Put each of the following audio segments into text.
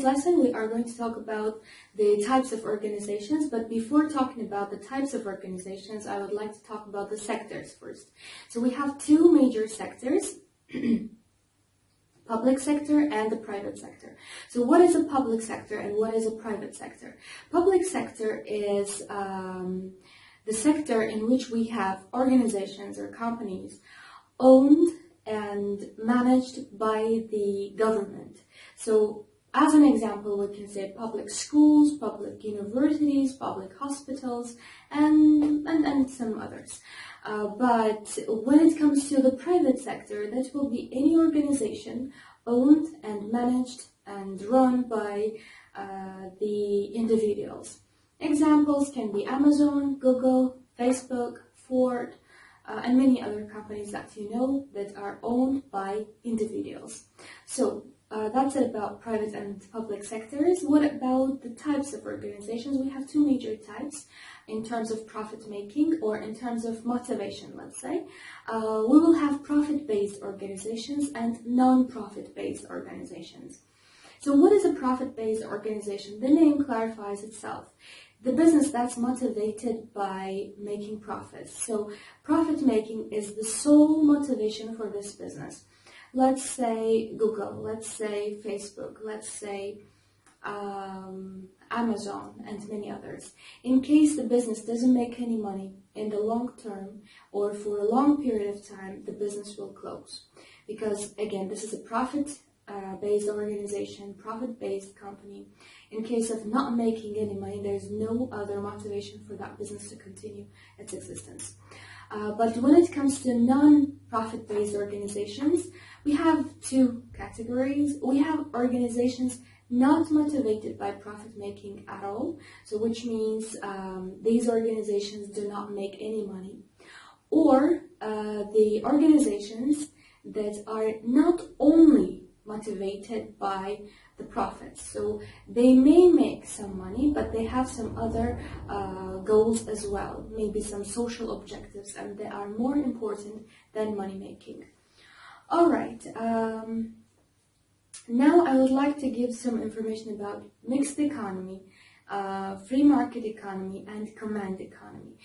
lesson, we are going to talk about the types of organizations, but before talking about the types of organizations, I would like to talk about the sectors first. So we have two major sectors, public sector and the private sector. So what is a public sector and what is a private sector? Public sector is the sector in which we have organizations or companies owned and managed by the government. So as an example, we can say public schools, public universities, public hospitals, and some others. But when it comes to the private sector, that will be any organization owned and managed and run by the individuals. Examples can be Amazon, Google, Facebook, Ford, and many other companies that you know that are owned by individuals. So that's it about private and public sectors. What about the types of organizations? We have two major types in terms of profit making or in terms of motivation, let's say. We will have profit-based organizations and non-profit-based organizations. So what is a profit-based organization? The name clarifies itself. The business that's motivated by making profits. So profit making is the sole motivation for this business. Let's say Google, let's say Facebook, let's say Amazon, and many others. In case the business doesn't make any money in the long term or for a long period of time, the business will close. Because again, this is a profit-based organization, profit-based company. In case of not making any money, there's no other motivation for that business to continue its existence. But when it comes to non-profit-based organizations, we have two categories. We have organizations not motivated by profit making at all, so which means these organizations do not make any money, or the organizations that are not only motivated by the profits. So they may make some money, but they have some other goals as well, maybe some social objectives, and they are more important than money making. All right, now I would like to give some information about mixed economy, free market economy, and command economy.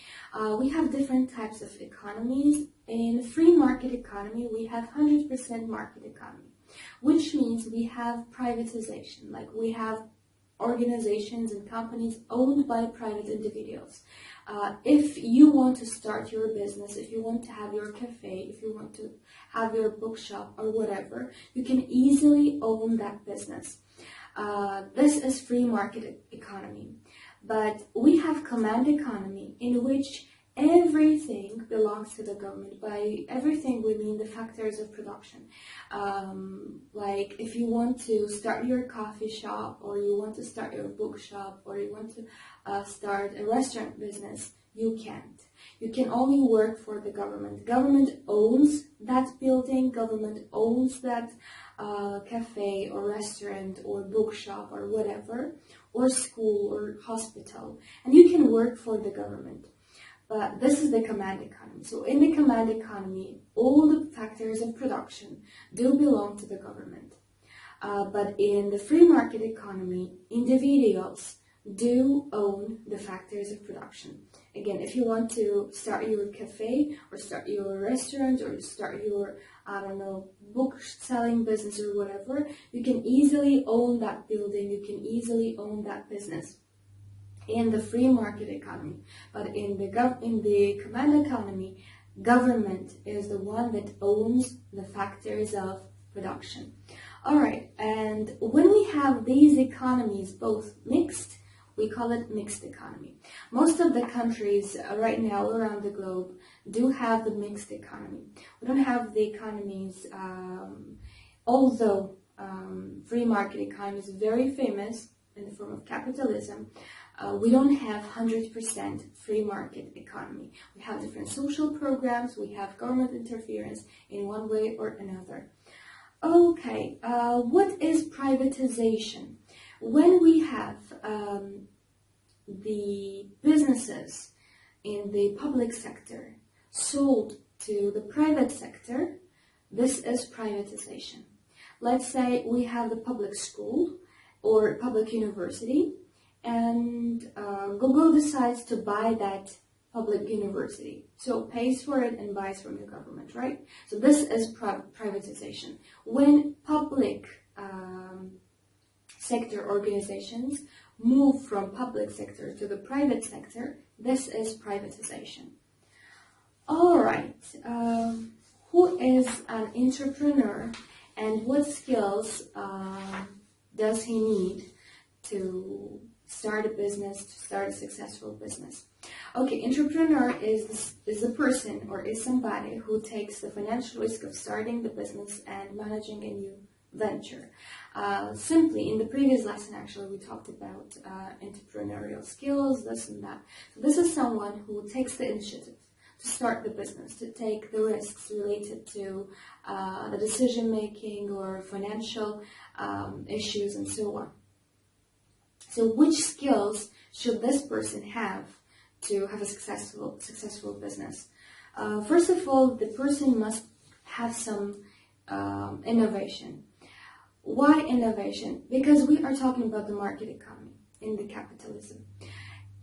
We have different types of economies. In free market economy, we have 100% market economy, which means we have privatization, like we have organizations and companies owned by private individuals. If you want to start your business, if you want to have your cafe, if you want to have your bookshop or whatever, you can easily own that business. This is free market economy. But we have command economy, in which everything belongs to the government. By everything, we mean the factors of production. Like if you want to start your coffee shop, or you want to start your bookshop, or you want to start a restaurant business, you can't. You can only work for the government. Government owns that building, government owns that cafe or restaurant or bookshop or whatever, or school or hospital, and you can work for the government. But this is the command economy. So in the command economy, all the factors of production do belong to the government. But in the free market economy, individuals do own the factors of production. Again, if you want to start your cafe or start your restaurant or start your, I don't know, book selling business or whatever, you can easily own that building, you can easily own that business in the free market economy. But in the command economy, government is the one that owns the factors of production. All right, and when we have these economies both mixed, we call it mixed economy. Most of the countries right now around the globe do have the mixed economy. We don't have the economies, although free market economy is very famous in the form of capitalism, we don't have 100% free market economy. We have different social programs, we have government interference in one way or another. Okay, what is privatization? When we have the businesses in the public sector sold to the private sector, this is privatization. Let's say we have the public school or public university, and Google decides to buy that public university. So pays for it and buys from the government, right? So this is privatization. When public sector organizations move from public sector to the private sector, this is privatization. All right, who is an entrepreneur and what skills does he need to start a business, to start a successful business? Okay, entrepreneur is a person or is somebody who takes the financial risk of starting the business and managing a new venture. Simply, in the previous lesson, actually, we talked about entrepreneurial skills, this and that. So this is someone who takes the initiative to start the business, to take the risks related to the decision-making or financial issues and so on. So which skills should this person have to have a successful business? First of all, the person must have some innovation. Why innovation? Because we are talking about the market economy in the capitalism.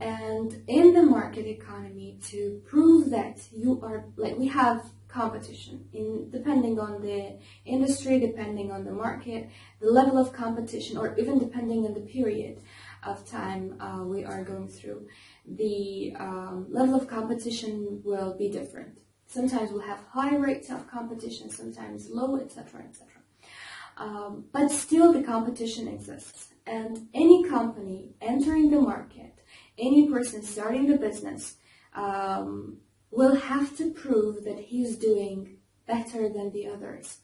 And in the market economy, to prove that you are, like, we have competition depending on the industry, depending on the market, the level of competition, or even depending on the period of time we are going through, the level of competition will be different. Sometimes we'll have high rates of competition, sometimes low, etc., etc. But still the competition exists, and any company entering the market, any person starting the business will have to prove that he's doing better than the others.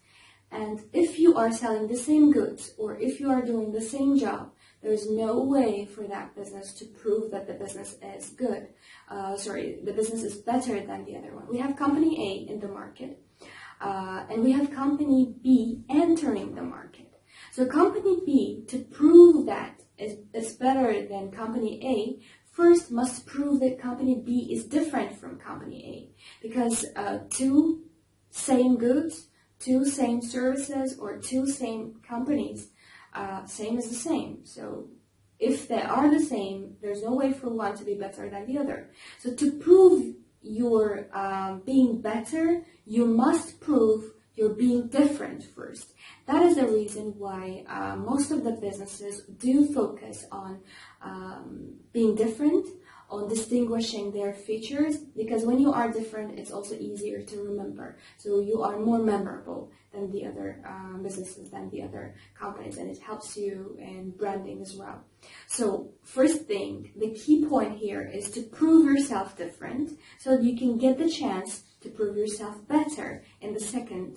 And if you are selling the same goods, or if you are doing the same job, there's no way for that business to prove that the business is good. The business is better than the other one. We have company A in the market, and we have company B entering the market. So company B, to prove that is better than company A, first must prove that company B is different from company A. Because two same goods, two same services, or two same companies, same is the same. So if they are the same, there's no way for one to be better than the other. So to prove you're being better, you must prove you're being different first. That is the reason why most of the businesses do focus on being different, on distinguishing their features, because when you are different, it's also easier to remember. So you are more memorable than the other businesses, than the other companies, and it helps you in branding as well. So first thing, the key point here is to prove yourself different so that you can get the chance to prove yourself better in the second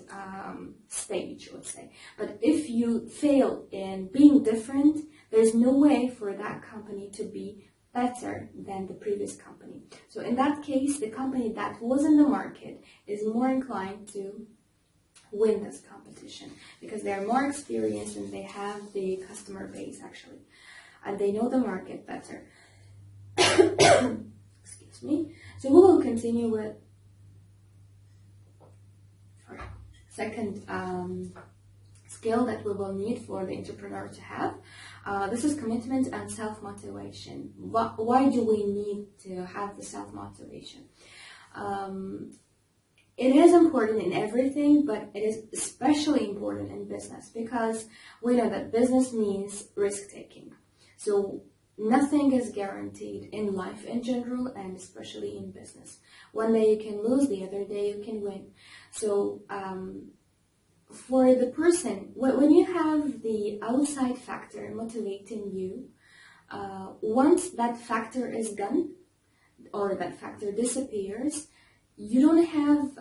stage, let's say. But if you fail in being different, there's no way for that company to be better than the previous company. So in that case, the company that was in the market is more inclined to win this competition because they're more experienced and they have the customer base actually, and they know the market better. Excuse me. So we will continue with second skill that we will need for the entrepreneur to have. This is commitment and self-motivation. Why do we need to have the self-motivation? It is important in everything, but it is especially important in business because we know that business means risk-taking. So nothing is guaranteed in life in general and especially in business. One day you can lose, the other day you can win. So for the person, when you have the outside factor motivating you, once that factor is gone or that factor disappears, you don't have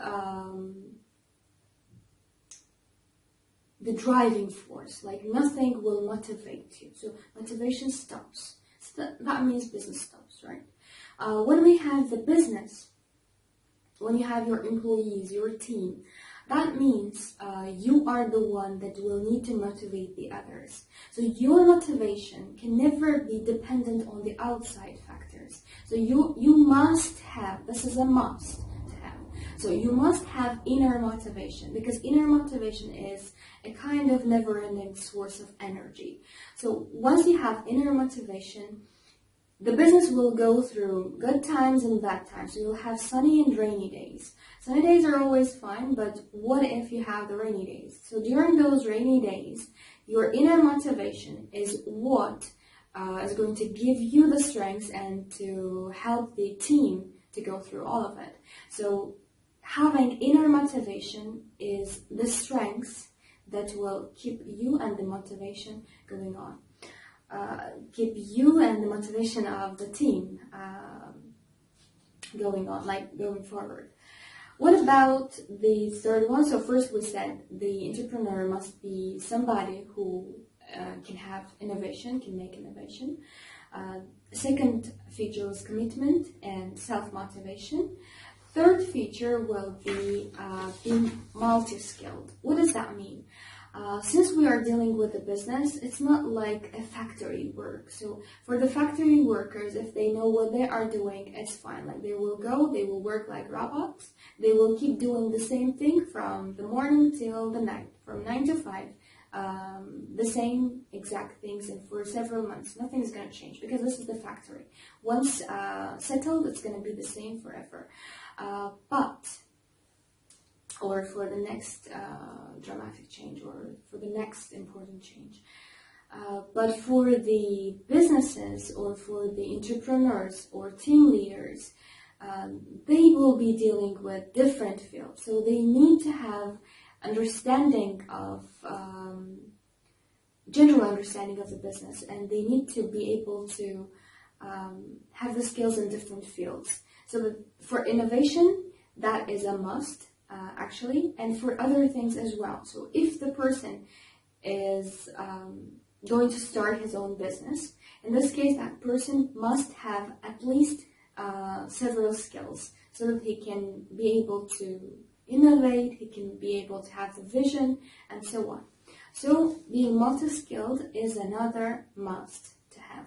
the driving force, like nothing will motivate you. So motivation stops. So that means business stops, right? When we have the business, when you have your employees, your team, that means you are the one that will need to motivate the others. So your motivation can never be dependent on the outside factors. So you must have, this is a must to have, So you must have inner motivation, because inner motivation is a kind of never-ending source of energy. So once you have inner motivation, the business will go through good times and bad times. So you'll have sunny and rainy days. Sunny days are always fine, but what if you have the rainy days? So during those rainy days, your inner motivation is what is going to give you the strength and to help the team to go through all of it. So having inner motivation is the strength that will keep you and the motivation going on. Keep you and the motivation of the team going on, like going forward. What about the third one? So first we said the entrepreneur must be somebody who can have innovation, can make innovation. Second feature was commitment and self-motivation. Third feature will be being multi-skilled. What does that mean? Since we are dealing with a business, it's not like a factory work. So for the factory workers, if they know what they are doing, it's fine. Like they will go, they will work like robots. They will keep doing the same thing from the morning till the night, from 9 to 5. The same exact things, and for several months, nothing is going to change because this is the factory. Once settled, it's going to be the same forever. Or for the next dramatic change, or for the next important change. But for the businesses, or for the entrepreneurs or team leaders, they will be dealing with different fields. So they need to have understanding of general understanding of the business, and they need to be able to have the skills in different fields. So that for innovation, that is a must. Actually, and for other things as well. So if the person is going to start his own business, in this case, that person must have at least several skills so that he can be able to innovate, he can be able to have the vision, and so on. So being multi-skilled is another must to have.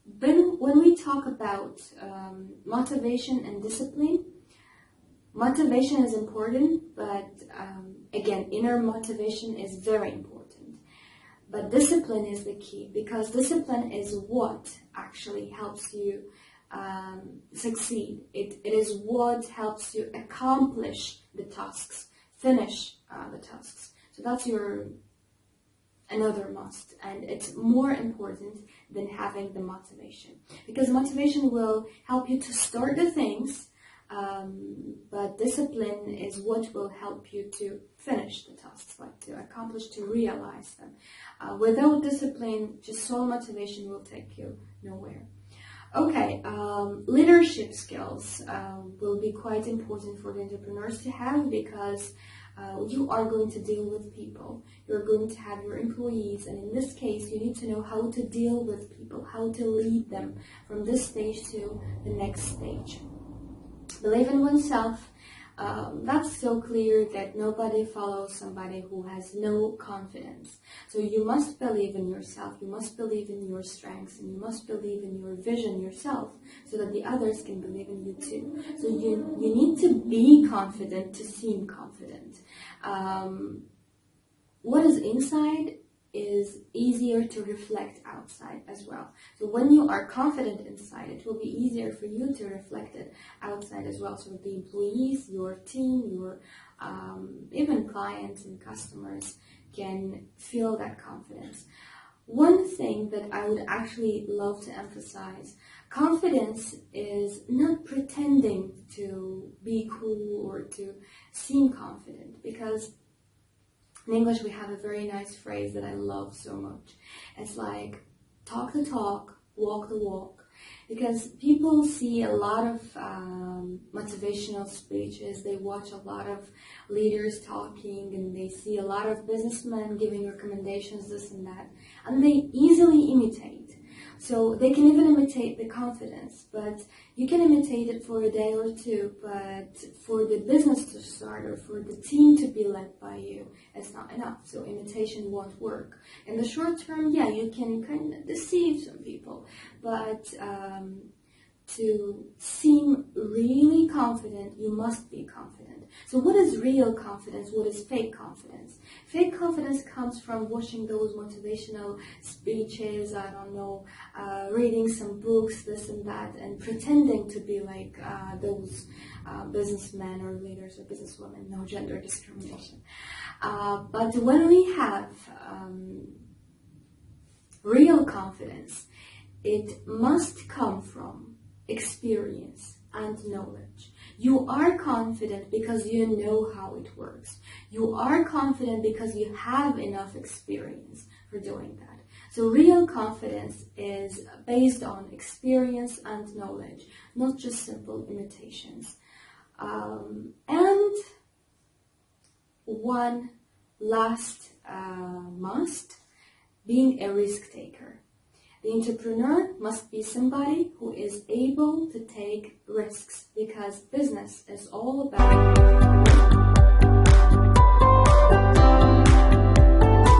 Then when we talk about motivation and discipline, motivation is important, but again, inner motivation is very important. But discipline is the key, because discipline is what actually helps you succeed. It is what helps you accomplish the tasks, finish the tasks. So that's another must, and it's more important than having the motivation, because motivation will help you to start the things. But discipline is what will help you to finish the tasks, like to accomplish, to realize them. Without discipline, just sole motivation will take you nowhere. Okay, leadership skills will be quite important for the entrepreneurs to have, because you are going to deal with people. You're going to have your employees, and in this case, you need to know how to deal with people, how to lead them from this stage to the next stage. Believe in oneself. That's so clear that nobody follows somebody who has no confidence. So you must believe in yourself, you must believe in your strengths, and you must believe in your vision yourself, so that the others can believe in you too. So you need to be confident to seem confident. What is inside is easier to reflect outside as well. So when you are confident inside, it will be easier for you to reflect it outside as well. So the employees, your team, your even clients and customers can feel that confidence. One thing that I would actually love to emphasize, confidence is not pretending to be cool or to seem confident, because in English, we have a very nice phrase that I love so much. It's like, talk the talk, walk the walk. Because people see a lot of motivational speeches, they watch a lot of leaders talking, and they see a lot of businessmen giving recommendations, this and that. And they easily imitate. So they can even imitate the confidence, but you can imitate it for a day or two, but for the business to start or for the team to be led by you, it's not enough. So imitation won't work. In the short term, yeah, you can kind of deceive some people, but to seem really confident, you must be confident. So what is real confidence? What is fake confidence? Fake confidence comes from watching those motivational speeches, I don't know, reading some books, this and that, and pretending to be like those businessmen or leaders or businesswomen. No gender discrimination. But when we have real confidence, it must come from experience and knowledge. You are confident because you know how it works. You are confident because you have enough experience for doing that. So real confidence is based on experience and knowledge, not just simple imitations. And one last must, being a risk taker. The entrepreneur must be somebody who is able to take risks, because business is all about